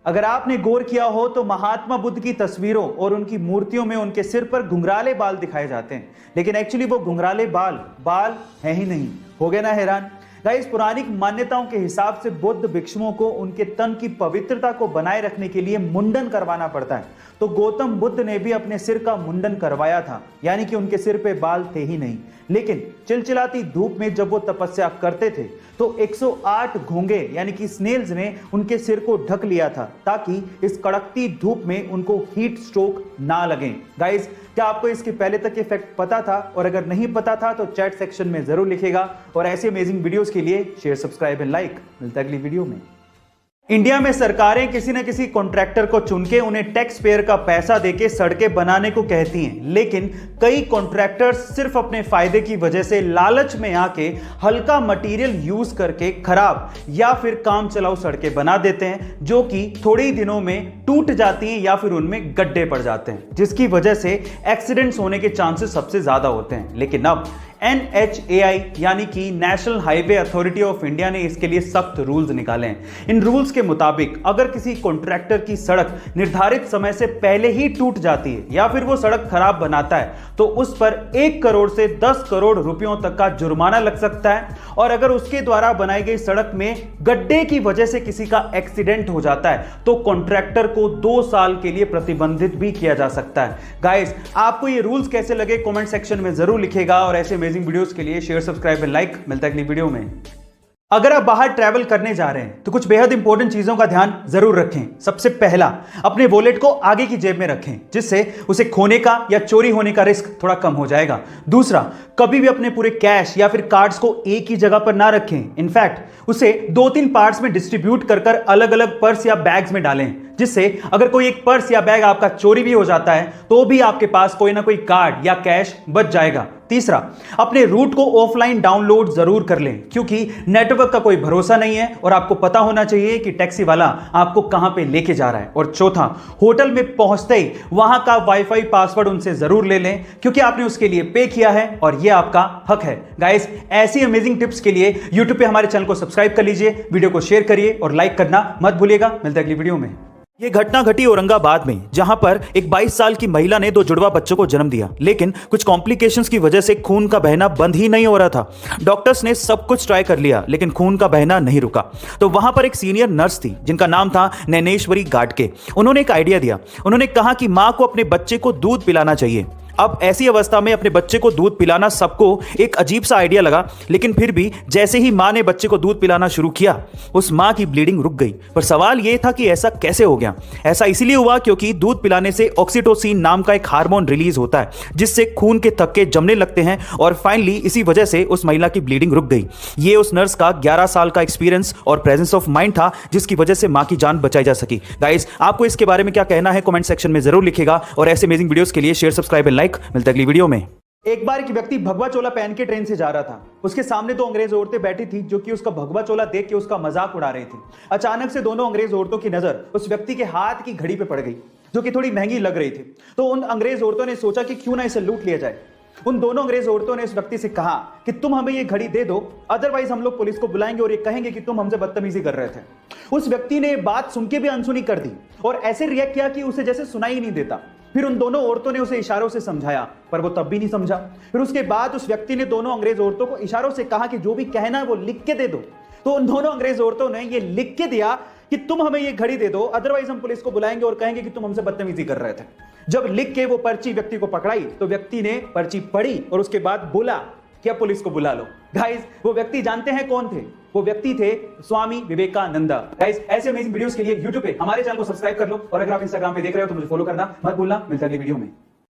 अगर आपने गौर किया हो तो महात्मा बुद्ध की तस्वीरों और उनकी मूर्तियों में उनके सिर पर घुंघराले बाल दिखाए जाते हैं, लेकिन एक्चुअली वो घुंघराले बाल हैं ही नहीं। हो गए ना हैरान? गाइस, पुरानी मान्यताओं के हिसाब से बुद्ध भिक्षुओं को उनके तन की पवित्रता को बनाए रखने के लिए मुंडन करवाना पड़ता है। तो गौतम बुद्ध ने भी अपने सिर का मुंडन करवाया था, यानी कि उनके सिर पे बाल थे ही नहीं। लेकिन चिलचिलाती धूप में जब वो तपस्या करते थे तो 108 घोंगे यानी कि स्नेल्स ने उनके सिर को ढक लिया था, ताकि इस कड़कती धूप में उनको हीट स्ट्रोक ना लगे। गाइस, क्या आपको इसके पहले तक ये फैक्ट पता था? और अगर नहीं पता था तो चैट सेक्शन में जरूर लिखेगा। और ऐसे अमेजिंग वीडियोस के लिए शेयर, सब्सक्राइब एंड लाइक। मिलता है अगली वीडियो में। इंडिया में सरकारें किसी न किसी कॉन्ट्रैक्टर को चुन के उन्हें टैक्स पेयर का पैसा देके सड़कें बनाने को कहती हैं, लेकिन कई कॉन्ट्रैक्टर्स सिर्फ अपने फायदे की वजह से लालच में आके हल्का मटेरियल यूज करके खराब या फिर काम चलाऊ सड़कें बना देते हैं, जो कि थोड़े ही दिनों में टूट जाती हैं या फिर उनमें गड्ढे पड़ जाते हैं, जिसकी वजह से एक्सीडेंट्स होने के चांसेस सबसे ज्यादा होते हैं। लेकिन अब NHAI यानी कि national highway authority of India ने इसके लिए सख्त रूल्स निकाले हैं। इन रूल्स के मुताबिक अगर किसी कॉन्ट्रैक्टर की सड़क निर्धारित समय से पहले ही टूट जाती है या फिर वो सड़क खराब बनाता है तो उस पर 1 करोड़ से 10 करोड़ रुपयों तक का जुर्माना लग सकता है। और अगर उसके द्वारा बनाई गई सड़क में गड्ढे की वजह से किसी का एक्सीडेंट हो जाता है तो कॉन्ट्रैक्टर को 2 साल के लिए प्रतिबंधित भी किया जा सकता है। गाइस, आपको ये रूल्स कैसे लगे कमेंट सेक्शन में जरूर लिखेगा। और ऐसे वीडियोस के लिए शेयर, सब्सक्राइब एंड लाइक। मिलता है अगली वीडियो में। अगर आप बाहर ट्रैवल करने जा रहे हैं तो कुछ बेहद इंपॉर्टेंट चीजों का ध्यान जरूर रखें। सबसे पहला, अपने वॉलेट को आगे की जेब में रखें, जिससे उसे खोने का या चोरी होने का रिस्क थोड़ा कम हो जाएगा। दूसरा, कभी भी अपने पूरे कैश या फिर कार्ड्स को एक ही जगह पर ना रखें। इनफैक्ट उसे 2-3 पार्ट्स में डिस्ट्रीब्यूट कर अलग अलग पर्स या बैग्स में डालें, जिससे अगर कोई एक पर्स या बैग आपका चोरी भी हो जाता है तो भी आपके पास कोई ना कोई कार्ड या कैश बच जाएगा। तीसरा, अपने रूट को ऑफलाइन डाउनलोड जरूर कर लें, क्योंकि नेटवर्क का कोई भरोसा नहीं है और आपको पता होना चाहिए कि टैक्सी वाला आपको कहां पे लेके जा रहा है। और चौथा, होटल में पहुंचते ही वहां का वाईफाई पासवर्ड उनसे जरूर ले लें, क्योंकि आपने उसके लिए पे किया है और यह आपका हक है। गाइस, ऐसी अमेजिंग टिप्स के लिए यूट्यूब पे हमारे चैनल को सब्सक्राइब कर लीजिए, वीडियो को शेयर करिए और लाइक करना मत भूलिएगा। मिलते हैं अगली वीडियो में। ये घटना घटी औरंगाबाद में, जहां पर एक 22 साल की महिला ने 2 जुड़वा बच्चों को जन्म दिया, लेकिन कुछ कॉम्प्लिकेशंस की वजह से खून का बहना बंद ही नहीं हो रहा था। डॉक्टर्स ने सब कुछ ट्राई कर लिया, लेकिन खून का बहना नहीं रुका। तो वहां पर एक सीनियर नर्स थी जिनका नाम था नैनेश्वरी गाडके। उन्होंने एक आइडिया दिया। उन्होंने कहा कि मां को अपने बच्चे को दूध पिलाना चाहिए। अब ऐसी अवस्था में अपने बच्चे को दूध पिलाना सबको एक अजीब सा आइडिया लगा, लेकिन फिर भी जैसे ही मां ने बच्चे को दूध पिलाना शुरू किया, उस मां की ब्लीडिंग रुक गई। पर सवाल यह था कि ऐसा कैसे हो गया? ऐसा इसलिए हुआ क्योंकि दूध पिलाने से ऑक्सीटोसिन नाम का एक हार्मोन रिलीज होता है, जिससे खून के थक्के जमने लगते हैं और फाइनली इसी वजह से उस महिला की ब्लीडिंग रुक गई। ये उस नर्स का 11 साल का एक्सपीरियंस और प्रेजेंस ऑफ माइंड था, जिसकी वजह से मां की जान बचाई जा सकी। गाइस, आपको इसके बारे में क्या कहना है कमेंट सेक्शन में जरूर लिखेगा। और ऐसे अमेजिंग वीडियोस के लिए शेयर, सब्सक्राइब एंड लाइक। मिलते हैं अगली वीडियो में। एक बार एक व्यक्ति भगवा चोला पहन के ट्रेन से जा रहा था। उसके सामने 2 अंग्रेज औरतें बैठी थी, जो कि उसका भगवा चोला देख के उसका मजाक उड़ा रही थी। अचानक से दोनों अंग्रेज औरतों की नजर उस व्यक्ति के हाथ की घड़ी पे पड़ गई, जो कि थोड़ी महंगी लग रही थी। तो उन अंग्रेज औरतों ने सोचा कि क्यों ना इसे लूट लिया जाए। उन दोनों अंग्रेज औरतों ने इस व्यक्ति से कहा कि तुम हमें ये घड़ी दे दो, अदरवाइज हम लोग पुलिस को बुलाएंगे और ये कहेंगे कि तुम हमसे बदतमीजी कर रहे थे। उस व्यक्ति ने बात सुन के भी अनसुनी कर दी और ऐसे रिएक्ट किया कि उसे जैसे सुनाई ही नहीं देता। फिर उन दोनों औरतों ने उसे इशारों से समझाया, पर वो तब भी नहीं समझा। फिर उसके बाद उस व्यक्ति ने दोनों अंग्रेज औरतों को इशारों से कहा कि जो भी कहना है वो लिख के दे दो। तो उन दोनों अंग्रेज औरतों ने ये लिख के दिया कि तुम हमें ये घड़ी दे दो, अदरवाइज हम पुलिस को बुलाएंगे और कहेंगे कि तुम हमसे बदतमीजी कर रहे थे। जब लिख के वो पर्ची व्यक्ति को पकड़ाई तो व्यक्ति ने पर्ची पढ़ी और उसके बाद बोला कि अब पुलिस को बुला लो। गाइस, वो व्यक्ति जानते हैं कौन थे? वो व्यक्ति थे स्वामी विवेकानंद। गाइस, ऐसे अमेजिंग वीडियोस के लिए YouTube पे हमारे चैनल को सब्सक्राइब कर लो और अगर आप Instagram पे देख रहे हो तो मुझे फॉलो करना मत भूलना। मिलते हैं अगली वीडियो में।